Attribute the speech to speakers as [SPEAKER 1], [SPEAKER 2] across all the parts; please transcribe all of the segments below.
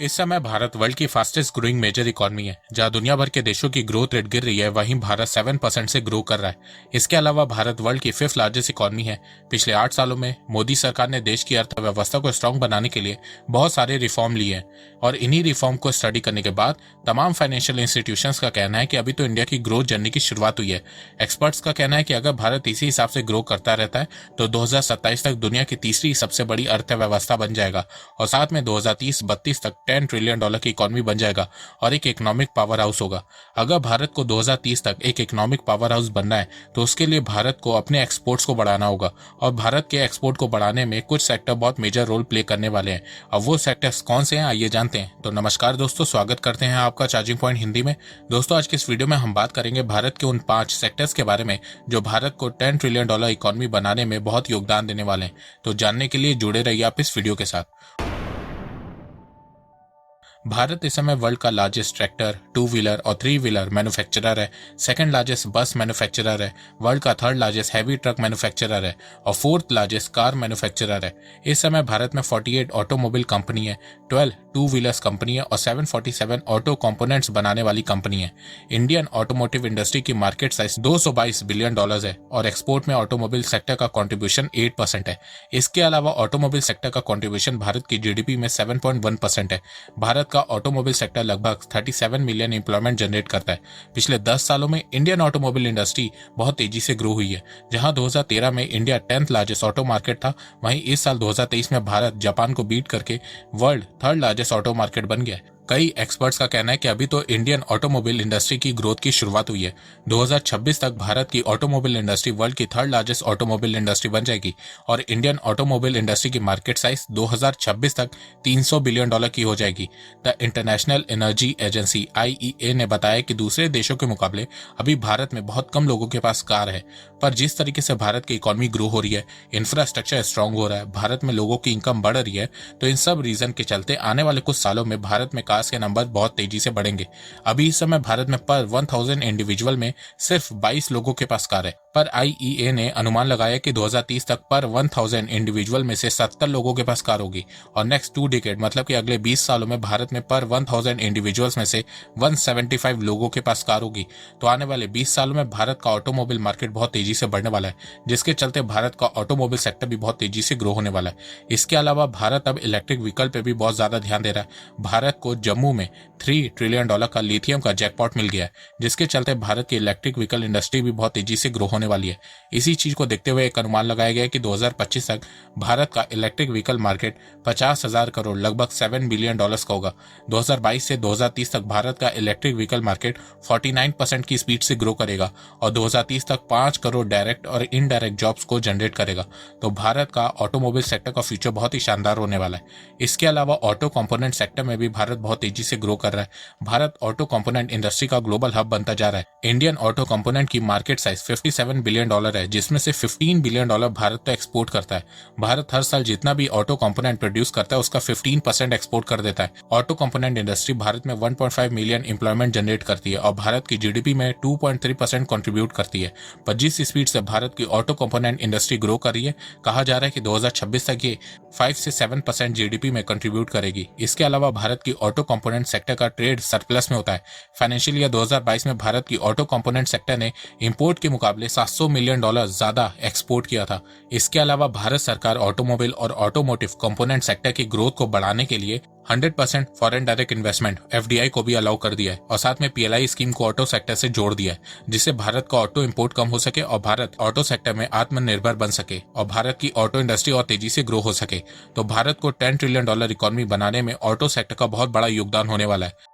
[SPEAKER 1] इस समय भारत वर्ल्ड की फास्टेस्ट ग्रोइंग मेजर इकॉनमी है। जहां दुनिया भर के देशों की ग्रोथ रेट गिर रही है, वहीं भारत 7% से ग्रो कर रहा है। इसके अलावा भारत वर्ल्ड की 5th लार्जेस्ट इकॉनमी है। पिछले 8 सालों में मोदी सरकार ने देश की अर्थव्यवस्था को स्ट्रांग बनाने के लिए बहुत सारे रिफॉर्म लिए हैं और इन्हीं रिफॉर्म को स्टडी करने के बाद तमाम फाइनेंशियल इंस्टीट्यूशंस का कहना है कि अभी तो इंडिया की ग्रोथ जर्नी की शुरुआत हुई है। एक्सपर्ट्स का कहना है कि अगर भारत इसी हिसाब से ग्रो करता रहता है तो 2027 तक दुनिया की तीसरी सबसे बड़ी अर्थव्यवस्था बन जाएगा और साथ में 2030-32 तक $10 ट्रिलियन की इकॉनमी बन जाएगा और एक इकोनॉमिक पावर हाउस होगा। अगर भारत को 2030 तक एक इकोनॉमिक पावर हाउस बनना है तो उसके लिए भारत को अपने एक्सपोर्ट्स को बढ़ाना होगा और भारत के एक्सपोर्ट को बढ़ाने में कुछ सेक्टर बहुत मेजर रोल प्ले करने वाले हैं। अब वो सेक्टर्स कौन से हैं आइए जानते हैं। तो नमस्कार दोस्तों, स्वागत करते हैं आपका चार्जिंग पॉइंट हिंदी में। दोस्तों, आज के इस वीडियो में हम बात करेंगे भारत के उन 5 सेक्टर्स के बारे में जो भारत को $10 ट्रिलियन इकोनॉमी बनाने में बहुत योगदान देने वाले हैं। तो जानने के लिए जुड़े रहिए आप इस वीडियो के साथ। भारत इस समय वर्ल्ड का लार्जेस्ट ट्रैक्टर, 2 व्हीलर और 3 व्हीलर मैन्युफैक्चरर है, सेकंड लार्जेस्ट बस मैन्युफैक्चरर है, वर्ल्ड का 3rd largest heavy truck manufacturer है और 4th लार्जेस्ट कार मैन्युफैक्चरर है। इस समय भारत में 48 ऑटोमोबाइल कंपनी है, 12 2 व्हीलर्स कंपनी है और 747 ऑटो कंपोनेंट्स बनाने वाली कंपनी है। इंडियन ऑटोमोटिव इंडस्ट्री की मार्केट साइज $222 बिलियन है और एक्सपोर्ट में ऑटोमोबाइल सेक्टर का कॉन्ट्रीब्यूशन 8% है। इसके अलावा ऑटोमोबाइल सेक्टर का कॉन्ट्रीब्यूशन भारत की जीडीपी में 7.1% है। भारत का ऑटोमोबाइल सेक्टर लगभग 37 मिलियन एम्प्लॉयमेंट जनरेट करता है। पिछले 10 सालों में इंडियन ऑटोमोबाइल इंडस्ट्री बहुत तेजी से ग्रो हुई है। जहां 2013 में India 10th largest auto market था, वहीं इस साल 2023 में भारत जापान को बीट करके world 3rd largest auto market बन गया है। कई एक्सपर्ट्स का कहना है कि अभी तो इंडियन ऑटोमोबाइल इंडस्ट्री की ग्रोथ की शुरुआत हुई है। 2026 तक भारत की ऑटोमोबाइल इंडस्ट्री वर्ल्ड की 3rd लार्जेस्ट ऑटोमोबाइल इंडस्ट्री बन जाएगी और इंडियन ऑटोमोबाइल इंडस्ट्री की मार्केट साइज 2026 तक $300 बिलियन की हो जाएगी। The international energy agency IEA ने बताया कि दूसरे देशों के मुकाबले अभी भारत में बहुत कम लोगों के पास कार है, पर जिस तरीके से भारत की इकोनॉमी ग्रो हो रही है, इंफ्रास्ट्रक्चर स्ट्रांग हो रहा है, भारत में लोगों की इनकम बढ़ रही है, तो इन सब रीजन के चलते आने वाले कुछ सालों में भारत में कार्स के नंबर बहुत तेजी से बढ़ेंगे। अभी इस समय भारत में पर 1000 इंडिविजुअल में सिर्फ 22 लोगों के पास कार है, पर IEA ने अनुमान लगाया कि 2030 तक पर 1000 इंडिविजुअल में से 70 लोगों के पास कार होगी और नेक्स्ट 2 डिकेड मतलब कि अगले 20 सालों में भारत में पर 1000 इंडिविजुअल्स में से 175 लोगों के पास कार होगी। तो आने वाले 20 सालों में भारत का ऑटोमोबाइल मार्केट बहुत तेजी से बढ़ने वाला है, जिसके चलते भारत का ऑटोमोबाइल सेक्टर भी बहुत तेजी से ग्रो होने वाला है। इसके अलावा भारत अब इलेक्ट्रिक व्हीकल पे भी बहुत ज्यादा ध्यान दे रहा है। भारत को जम्मू में $3 ट्रिलियन का लिथियम का जैकपॉट मिल गया है, जिसके चलते भारत की इलेक्ट्रिक व्हीकल इंडस्ट्री भी बहुत तेजी से ग्रो होने वाली है। इसी चीज को देखते हुए एक अनुमान लगाया गया है कि 2025 तक भारत का इलेक्ट्रिक व्हीकल मार्केट 50,000 करोड़ लगभग $7 बिलियन का होगा। 2022 से 2030 तक भारत का इलेक्ट्रिक व्हीकल मार्केट 49% की स्पीड से ग्रो करेगा और 2030 तक 5 करोड़ डायरेक्ट और इनडायरेक्ट जॉब्स को जनरेट करेगा। तो भारत का ऑटोमोबाइल सेक्टर का फ्यूचर बहुत ही शानदार होने वाला है। इसके अलावा ऑटो कंपोनेंट सेक्टर में भी भारत बहुत तेजी से ग्रो कर रहा है। भारत ऑटो कंपोनेंट इंडस्ट्री का ग्लोबल हब बनता जा रहा है। इंडियन ऑटो कंपोनेंट की मार्केट साइज $57 बिलियन है, जिसमें से $15 बिलियन भारत तो एक्सपोर्ट करता है। भारत हर साल जितना भी ऑटो कंपोनेंट प्रोड्यूस करता है उसका 15% एक्सपोर्ट कर देता है। ऑटो कंपोनेंट इंडस्ट्री भारत में 1.5 मिलियन एम्प्लॉयमेंट जनरेट करती है और भारत की जीडीपी में 2.3% कंट्रीब्यूट करती है। पर जिस स्पीड से भारत की ऑटो कंपोनेंट इंडस्ट्री ग्रो कर रही है, कहा जा रहा है कि 2026 तक ये 5 से 7% जीडीपी में कंट्रीब्यूट करेगी। इसके अलावा भारत की ऑटो कंपोनेंट सेक्टर का ट्रेड सरप्लस में होता है। फाइनेंशियल ईयर 2022 में भारत की ऑटो कंपोनेंट सेक्टर ने इंपोर्ट के मुकाबले $700 मिलियन ज्यादा एक्सपोर्ट किया था। इसके अलावा भारत सरकार ऑटोमोबाइल और ऑटोमोटिव कंपोनेंट सेक्टर की ग्रोथ को बढ़ाने के लिए 100% फॉरेन डायरेक्ट इन्वेस्टमेंट FDI को भी अलाउ कर दिया है और साथ में PLI स्कीम को ऑटो सेक्टर से जोड़ दिया है, जिससे भारत का ऑटो इंपोर्ट कम हो सके और भारत ऑटो सेक्टर में आत्मनिर्भर बन सके और भारत की ऑटो इंडस्ट्री और तेजी से ग्रो हो सके। तो भारत को $10 ट्रिलियन इकोनॉमी बनाने में ऑटो सेक्टर का बहुत बड़ा योगदान होने वाला है।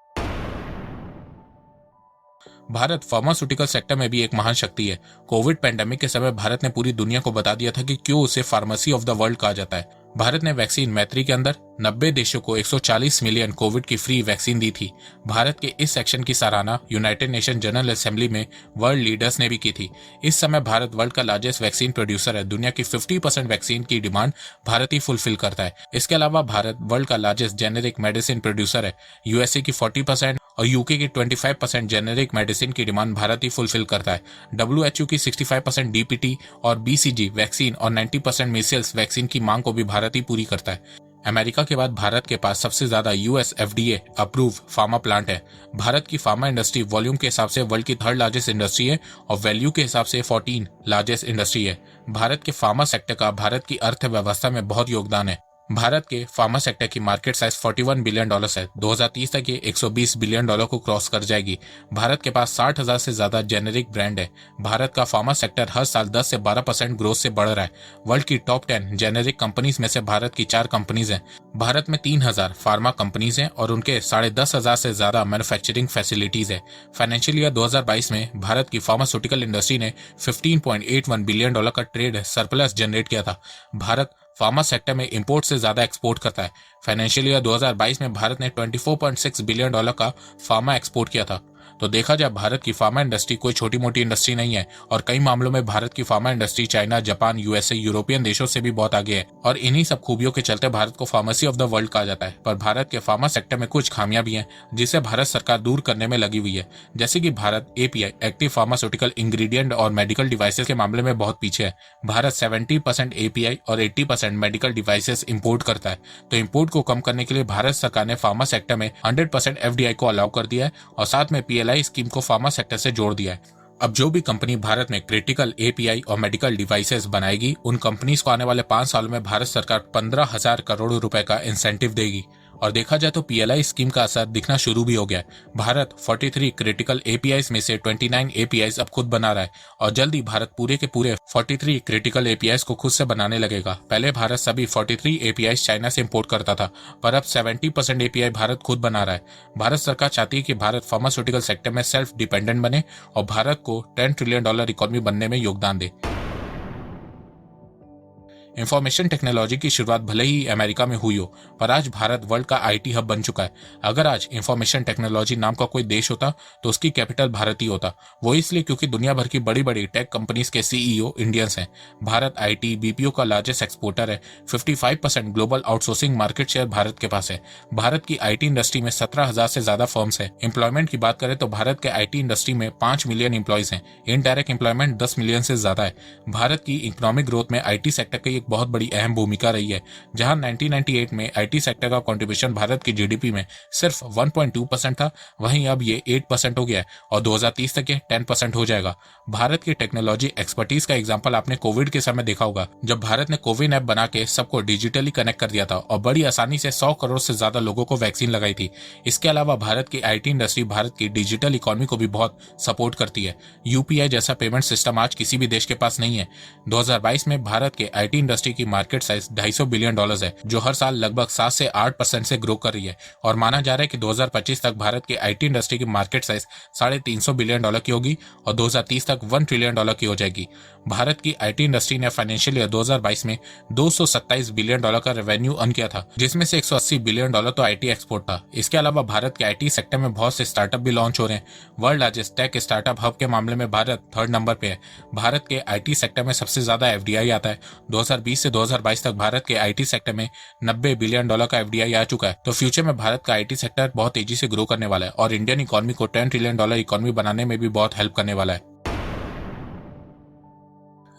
[SPEAKER 1] भारत फार्मास्यूटिकल सेक्टर में भी एक महान शक्ति है। कोविड पैंडेमिक के समय भारत ने पूरी दुनिया को बता दिया था कि क्यों उसे फार्मेसी ऑफ द वर्ल्ड कहा जाता है। भारत ने वैक्सीन मैत्री के अंदर 90 देशों को 140 मिलियन कोविड की फ्री वैक्सीन दी थी। भारत के इस एक्शन की सराहना यूनाइटेड नेशन जनरल असेंबली में वर्ल्ड लीडर्स ने भी की थी। इस समय भारत वर्ल्ड का लार्जेस्ट वैक्सीन प्रोड्यूसर है। दुनिया की 50% वैक्सीन की डिमांड भारत ही फुलफिल करता है। इसके अलावा भारत वर्ल्ड का लार्जेस्ट जेनेरिक मेडिसिन प्रोड्यूसर है। USA की 40% और UK की 25% जेनेरिक मेडिसिन की डिमांड भारत ही फुलफिल करता है। WHO की 65% DPT और BCG वैक्सीन और 90% मीजल्स वैक्सीन की मांग को भी भारत ही पूरी करता है। अमेरिका के बाद भारत के पास सबसे ज्यादा US FDA approve pharma plant है। भारत की फार्मा इंडस्ट्री वॉल्यूम के हिसाब से वर्ल्ड की थर्ड लार्जेस्ट इंडस्ट्री है और वैल्यू के हिसाब से 14 लार्जेस्ट इंडस्ट्री है। भारत के फार्मा सेक्टर का भारत की अर्थव्यवस्था में बहुत योगदान है। भारत के फार्मा सेक्टर की मार्केट साइज $41 बिलियन है। 2030 तक ये $120 बिलियन को क्रॉस कर जाएगी। भारत के पास 60,000 से ज्यादा जेनेरिक ब्रांड है। भारत का फार्मा सेक्टर हर साल 10 से 12% ग्रोथ से बढ़ रहा है। वर्ल्ड की टॉप 10 जेनेरिक कंपनीज में से भारत की 4 कंपनीज हैं। भारत में 3,000 फार्मा कंपनीज हैं और उनके 10,500 से ज्यादा मैन्युफैक्चरिंग फैसिलिटीज है। फाइनेंशियल ईयर 2022 में भारत की फार्मास्यूटिकल इंडस्ट्री ने $15.81 बिलियन का ट्रेड सरप्लस जनरेट किया था। भारत फार्मा सेक्टर में इंपोर्ट से ज्यादा एक्सपोर्ट करता है। फाइनेंशियल ईयर 2022 में भारत ने $24.6 बिलियन का फार्मा एक्सपोर्ट किया था। तो देखा जाए भारत की फार्मा इंडस्ट्री कोई छोटी मोटी इंडस्ट्री नहीं है और कई मामलों में भारत की pharma industry China, Japan, USA, European देशों से भी बहुत आगे है और इन्हीं सब खूबियों के चलते भारत को फार्मेसी ऑफ द वर्ल्ड कहा जाता है। पर भारत के फार्मा सेक्टर में कुछ खामियां भी हैं जिसे भारत सरकार दूर करने में लगी हुई है। जैसे कि Bharat API active pharmaceutical ingredient और मेडिकल डिवाइसेस के मामले में बहुत पीछे है। भारत 70% एपीआई और 80% मेडिकल डिवाइसेस इंपोर्ट करता है। तो इंपोर्ट को कम करने के लिए भारत सरकार ने फार्मा सेक्टर में 100% एफडीआई को अलाउ कर दिया है और साथ में पीएलआई स्कीम को फार्मा सेक्टर से जोड़ दिया है। अब जो भी कंपनी भारत में क्रिटिकल एपीआई और मेडिकल डिवाइसेस बनाएगी उन कंपनीज को आने वाले 5 सालों में भारत सरकार 15,000 करोड़ रुपए का इंसेंटिव देगी। और देखा जाए तो पीएलआई स्कीम का असर दिखना शुरू भी हो गया है। भारत 43 क्रिटिकल एपीआईज में से 29 एपीआईज अब खुद बना रहा है और जल्द ही भारत पूरे के पूरे 43 क्रिटिकल एपीआईज को खुद से बनाने लगेगा। पहले भारत सभी 43 एपीआईज चाइना से इंपोर्ट करता था पर अब 70% एपीआई भारत खुद बना रहा है। भारत सरकार चाहती है कि भारत फार्मास्यूटिकल सेक्टर में सेल्फ डिपेंडेंट बने और भारत को $10 ट्रिलियन इकोनॉमी बनने में योगदान दे। इंफॉर्मेशन टेक्नोलॉजी की शुरुआत भले ही अमेरिका में हुई हो पर आज भारत वर्ल्ड का आईटी हब बन चुका है। अगर आज इंफॉर्मेशन टेक्नोलॉजी नाम का कोई देश होता तो उसकी कैपिटल भारत ही होता। वो इसलिए क्योंकि दुनिया भर की बड़ी बड़ी टेक कंपनीज के सीईओ इंडियंस हैं। भारत आईटी बीपीओ का लार्जेस्ट एक्सपोर्टर है। 55% global outsourcing market share Bharat के पास है। भारत की आईटी इंडस्ट्री में 17,000 से ज्यादा फर्म्स हैं। एम्प्लॉयमेंट की बात करें तो भारत के आईटी इंडस्ट्री में 5 मिलियन एम्प्लॉयज हैं। इनडायरेक्ट एम्प्लॉयमेंट 10 मिलियन से ज्यादा है। भारत की इकोनॉमिक ग्रोथ में आईटी सेक्टर की बहुत बड़ी अहम भूमिका रही है। जहां 1998 में आईटी सेक्टर का कंट्रीब्यूशन भारत की जीडीपी में सिर्फ 1.2% था, वहीं अब ये 8% हो गया है और 2030 तक ये 10% हो जाएगा। भारत की टेक्नोलॉजी एक्सपर्टीज का एग्जांपल आपने कोविड के समय देखा होगा, जब भारत ने कोविन ऐप बना के सबको डिजिटली कनेक्ट कर दिया था और बड़ी आसानी से 100 करोड़ से ज्यादा लोगों को वैक्सीन लगाई थी। इसके अलावा भारत की आईटी इंडस्ट्री भारत की डिजिटल इकोनॉमी को भी बहुत सपोर्ट करती है। यूपीआई जैसा पेमेंट सिस्टम आज किसी भी देश के पास नहीं है। 2022 में भारत के आईटी इंडस्ट्री की मार्केट साइज $250 बिलियन है, जो हर साल लगभग 7 से 8% से ग्रो कर रही है और माना जा रहा है कि 2025 तक भारत की आईटी इंडस्ट्री की मार्केट साइज $350 बिलियन की होगी और 2030 तक $1 ट्रिलियन की हो जाएगी। भारत की आईटी इंडस्ट्री ने फाइनेंशियल ईयर 2022 में $227 बिलियन का रेवेन्यू अर्न किया था, जिसमें से $180 बिलियन तो आईटी एक्सपोर्ट था। इसके अलावा भारत के आईटी सेक्टर में बहुत से स्टार्टअप भी लॉन्च हो रहे हैं। World largest tech startup hub के मामले में भारत 3rd नंबर पे है। भारत के आईटी सेक्टर में सबसे ज्यादा एफडीआई आता है। 2020 से 2022 तक भारत के आईटी सेक्टर में $90 बिलियन का एफडीआई आ चुका है। तो फ्यूचर में भारत का आईटी सेक्टर बहुत तेजी से ग्रो करने वाला है और इंडियन इकोनॉमी को $10 ट्रिलियन इकोनॉमी बनाने में भी बहुत हेल्प करने वाला है।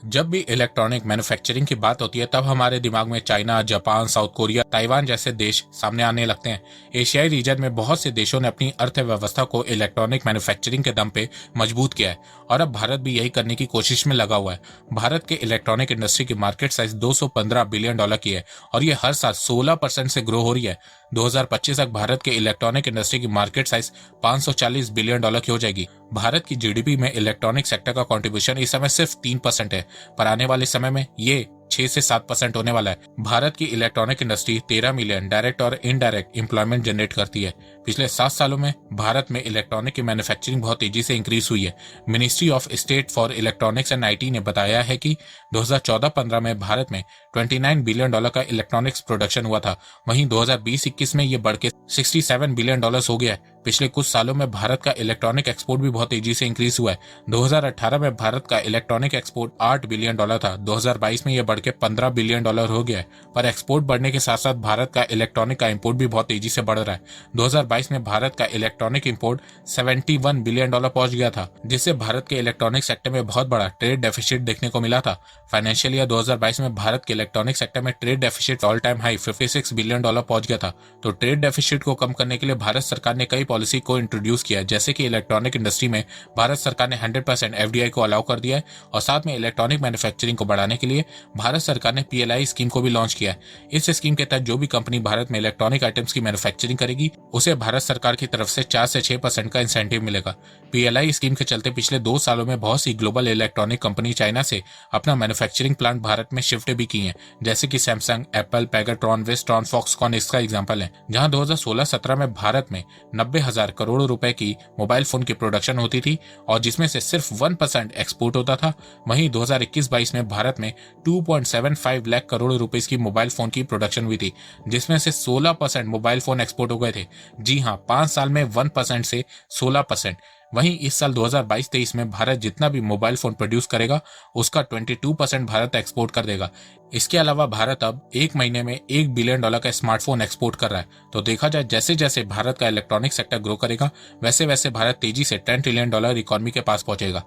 [SPEAKER 1] जब भी इलेक्ट्रॉनिक मैन्युफैक्चरिंग की बात होती है तब हमारे दिमाग में China, Japan, south Korea, Taiwan जैसे देश सामने आने लगते हैं। एशियाई रीजन में बहुत से देशों ने अपनी अर्थव्यवस्था को इलेक्ट्रॉनिक मैन्युफैक्चरिंग के दम पे मजबूत किया है और अब भारत भी यही करने की कोशिश में लगा हुआ है। भारत के इलेक्ट्रॉनिक इंडस्ट्री की मार्केट साइज $215 बिलियन की है और ये हर साल 16% से ग्रो हो रही है। 2025 तक भारत के इलेक्ट्रॉनिक इंडस्ट्री की मार्केट साइज $540 बिलियन की हो जाएगी। भारत की जीडीपी में इलेक्ट्रॉनिक सेक्टर का कंट्रीब्यूशन इस समय सिर्फ 3% है, पर आने वाले समय में ये 6 से 7% होने वाला है। भारत की इलेक्ट्रॉनिक इंडस्ट्री 13 मिलियन डायरेक्ट और इनडायरेक्ट एम्प्लॉयमेंट जनरेट करती है। पिछले 7 सालों में भारत में इलेक्ट्रॉनिक की मैन्युफैक्चरिंग बहुत तेजी से इंक्रीज हुई है। Ministry of state for electronics and IT ने बताया है कि 2014-15 में भारत में $29 बिलियन का इलेक्ट्रॉनिक्स प्रोडक्शन हुआ था, वहीं 2020-21 में ये बढ़ के $67 बिलियन हो गया है। पिछले कुछ सालों में भारत का इलेक्ट्रॉनिक एक्सपोर्ट भी बहुत तेजी से इंक्रीज हुआ है। 2018 में भारत का इलेक्ट्रॉनिक एक्सपोर्ट $8 बिलियन था। 2022 में यह बढ़ के $15 बिलियन हो गया है। पर एक्सपोर्ट बढ़ने के साथ साथ भारत का इलेक्ट्रॉनिक का इंपोर्ट भी बहुत तेजी से बढ़ रहा है। 2022 में भारत का इलेक्ट्रॉनिक इंपोर्ट $71 बिलियन पहुंच गया था, जिससे भारत के इलेक्ट्रॉनिक सेक्टर में बहुत बड़ा ट्रेड डेफिसिट देखने को मिला था। फाइनेंशियल ईयर 2022 में भारत के इलेक्ट्रॉनिक सेक्टर में trade deficit all time high $56 billion पहुंच गया था। तो ट्रेड डेफिसिट को कम करने के लिए भारत सरकार ने कई पॉलिसी को इंट्रोड्यूस किया, जैसे कि इलेक्ट्रॉनिक इंडस्ट्री में भारत सरकार ने 100% एफडीआई को अलाउ कर दिया है और साथ में इलेक्ट्रॉनिक मैन्युफैक्चरिंग को बढ़ाने के लिए भारत सरकार ने पीएलआई स्कीम को भी लॉन्च किया है। इस स्कीम के तहत जो भी कंपनी भारत में इलेक्ट्रॉनिक आइटम्स की मैन्युफैक्चरिंग करेगी उसे भारत सरकार की तरफ से 4 से 6% का इंसेंटिव मिलेगा। पीएलआई स्कीम के चलते पिछले 2 सालों में बहुत सी ग्लोबल इलेक्ट्रॉनिक कंपनी चाइना से अपना मैन्युफैक्चरिंग प्लांट भारत में शिफ्ट भी की है, जैसे कि सैमसंग, एप्पल, पेगाट्रॉन, वेस्ट्रॉन, फॉक्सकॉन इसका एग्जांपल है। जहां 2016-17 में भारत में 90,000 करोड़ रुपए की मोबाइल फोन की प्रोडक्शन होती थी और जिसमें से सिर्फ 1% एक्सपोर्ट होता था। वहीं 2021-22 में भारत में 2.75 लाख करोड़ रुपए की मोबाइल फोन की प्रोडक्शन हुई थी, जिसमें से 16% मोबाइल फोन एक्सपोर्ट हो गए थे। जी हाँ, 5 साल में 1% से 16%। वहीं इस साल 2022-23 में भारत जितना भी मोबाइल फोन प्रोड्यूस करेगा उसका 22% भारत एक्सपोर्ट कर देगा। इसके अलावा भारत अब एक महीने में $1 बिलियन का स्मार्टफोन एक्सपोर्ट कर रहा है। तो देखा जाए जैसे जैसे भारत का इलेक्ट्रॉनिक सेक्टर ग्रो करेगा वैसे वैसे भारत तेजी से $10 ट्रिलियन इकोनॉमी के पास पहुंचेगा।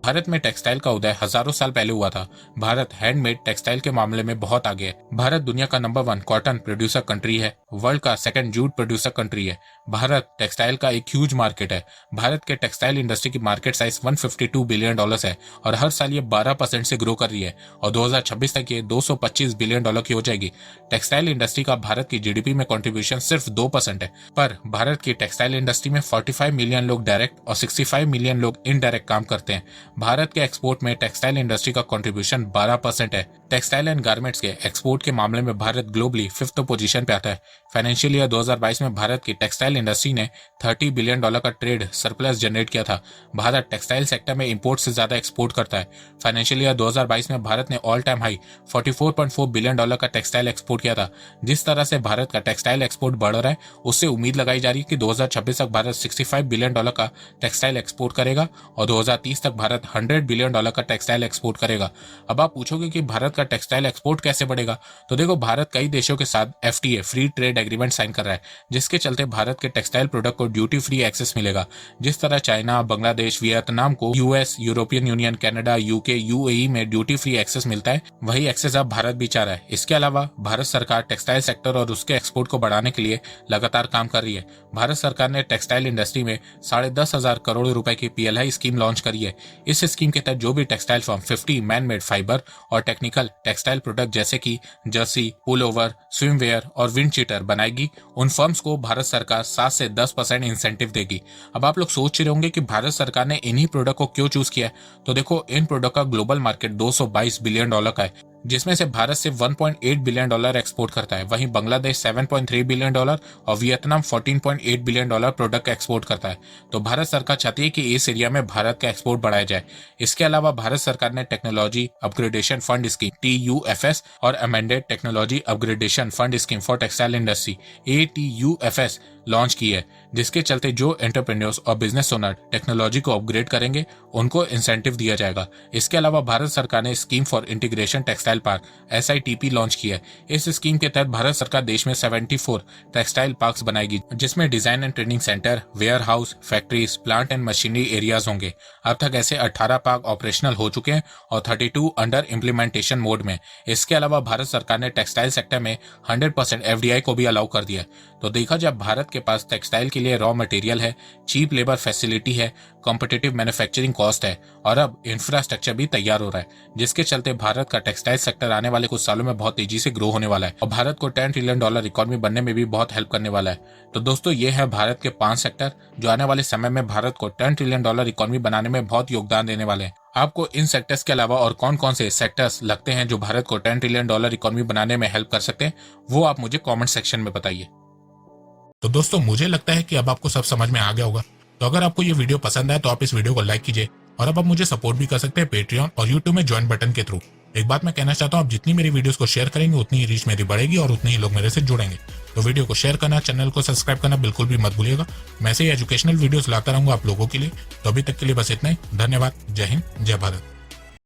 [SPEAKER 1] भारत में टेक्सटाइल का उदय हजारों साल पहले हुआ था। भारत हैंडमेड टेक्सटाइल के मामले में बहुत आगे है। भारत दुनिया का नंबर 1 कॉटन प्रोड्यूसर कंट्री है, वर्ल्ड का 2nd जूट प्रोड्यूसर कंट्री है। भारत टेक्सटाइल का एक ह्यूज मार्केट है। भारत के टेक्सटाइल इंडस्ट्री की मार्केट साइज $152 बिलियन है और हर साल ये 12% से ग्रो कर रही है और 2026 तक ये $225 बिलियन की हो जाएगी। टेक्सटाइल इंडस्ट्री का भारत की जीडीपी में कंट्रीब्यूशन सिर्फ 2% है, पर भारत की टेक्सटाइल इंडस्ट्री में 45 मिलियन लोग डायरेक्ट और 65 मिलियन लोग इनडायरेक्ट काम करते हैं। भारत के एक्सपोर्ट में टेक्सटाइल इंडस्ट्री का कंट्रीब्यूशन 12% है। टेक्सटाइल एंड गारमेंट्स के एक्सपोर्ट के मामले में भारत ग्लोबली 5th पोजीशन पे आता है। फाइनेंशियल ईयर 2022 में भारत की टेक्सटाइल इंडस्ट्री ने $30 बिलियन का ट्रेड सरप्लस जनरेट किया था। भारत टेक्सटाइल सेक्टर में इंपोर्ट से ज्यादा एक्सपोर्ट करता है। फाइनेंशियल ईयर 2022 में भारत ने ऑल टाइम हाई $44.4 बिलियन का टेक्सटाइल एक्सपोर्ट किया था। जिस तरह से भारत का टेक्सटाइल एक्सपोर्ट बढ़ रहा है उससे उम्मीद लगाई जा रही है कि 2026 तक भारत $65 बिलियन का टेक्सटाइल एक्सपोर्ट करेगा और 2030 तक भारत $100 बिलियन का टेक्सटाइल एक्सपोर्ट करेगा। अब आप पूछोगे कि भारत का टेक्सटाइल एक्सपोर्ट कैसे बढ़ेगा, तो देखो भारत कई देशों के साथ FTA free trade agreement sign कर रहा है, जिसके चलते भारत के टेक्सटाइल प्रोडक्ट को ड्यूटी फ्री एक्सेस मिलेगा। जिस तरह चाइना, बांग्लादेश, वियतनाम को US, European Union, Canada, UK, UAE में ड्यूटी फ्री एक्सेस मिलता है, वही एक्सेस अब भारत भी चाह रहा है। इसके अलावा भारत सरकार टेक्सटाइल सेक्टर और उसके एक्सपोर्ट को बढ़ाने के लिए लगातार काम कर रही है। भारत सरकार ने टेक्सटाइल इंडस्ट्री में 10,500 करोड़ रुपए की पीएलआई स्कीम लॉन्च करी है। इस स्कीम के तहत जो भी textile firm 50 man made fibre और टेक्निकल टेक्सटाइल प्रोडक्ट जैसे कि जर्सी, पुलओवर, स्विमवेयर और विंड चीटर बनाएगी, उन फर्म्स को भारत सरकार 7 से 10% इंसेंटिव देगी। अब आप लोग सोच रहे होंगे कि भारत सरकार ने इन्हीं प्रोडक्ट को क्यों चूज किया है, तो देखो इन प्रोडक्ट का ग्लोबल मार्केट $222 बिलियन का है, जिसमें से भारत से $1.8 बिलियन एक्सपोर्ट करता है। वहीं बांग्लादेश $7.3 बिलियन और वियतनाम $14.8 बिलियन प्रोडक्ट एक्सपोर्ट करता है। तो भारत सरकार चाहती है कि इस एरिया में भारत का एक्सपोर्ट बढ़ाया जाए। इसके अलावा भारत सरकार ने technology upgradation fund scheme TUFS और amended technology upgradation fund scheme for textile industry ATUFS launch की है, जिसके चलते जो एंटरप्रेन्योर्स और बिजनेस ओनर टेक्नोलॉजी को अपग्रेड करेंगे उनको इंसेंटिव दिया जाएगा। इसके अलावा भारत सरकार ने scheme for integration textile park SITP launch की है। इस स्कीम के तहत भारत सरकार देश में 74 टेक्सटाइल पार्क्स बनाएगी, जिसमें design and training centre, warehouse, factories, plant and machinery areas होंगे। अब तक ऐसे 18 पार्क ऑपरेशनल हो चुके हैं और 32 अंडर इम्प्लीमेंटेशन मोड में। इसके अलावा भारत सरकार ने टेक्सटाइल सेक्टर में 100% FDI को भी अलाउ कर दिया। तो देखा जाए भारत के पास टेक्सटाइल के लिए रॉ मटेरियल है, चीप लेबर फैसिलिटी है, कॉम्पिटिटिव मैन्युफैक्चरिंग कॉस्ट है और अब इंफ्रास्ट्रक्चर भी तैयार हो रहा है, जिसके चलते भारत का टेक्सटाइल सेक्टर आने वाले कुछ सालों में बहुत तेजी से ग्रो होने वाला है और भारत को $10 ट्रिलियन इकोनॉमी बनने में भी बहुत हेल्प करने वाला है। तो दोस्तों ये है भारत के 5 सेक्टर जो आने वाले समय में भारत को $10 ट्रिलियन इकोनॉमी बनाने में बहुत योगदान देने वाले हैं। आपको इन सेक्टर्स के अलावा और कौन कौन से सेक्टर्स लगते हैं जो भारत को $10 ट्रिलियन इकोनॉमी बनाने में हेल्प कर सकते हैं, वो आप मुझे कमेंट सेक्शन में बताइए। तो दोस्तों मुझे लगता है कि अब आपको सब समझ में आ गया होगा। तो अगर आपको ये वीडियो पसंद आए तो आप इस वीडियो को लाइक कीजिए और अब आप मुझे सपोर्ट भी कर सकते हैं पेट्रियन और यूट्यूब में ज्वाइन बटन के थ्रू। एक बात मैं कहना चाहता हूँ, आप जितनी मेरी वीडियोस को शेयर करेंगे उतनी ही रीच मेरी बढ़ेगी और उतने ही लोग मेरे से जुड़ेंगे। तो वीडियो को शेयर करना, चैनल को सब्सक्राइब करना बिल्कुल भी मत भूलिएगा। मैं ऐसे ही एजुकेशनल वीडियोस लाता रहूंगा आप लोगों के लिए। तो अभी तक के लिए बस इतना ही। धन्यवाद। जय हिंद, जय भारत।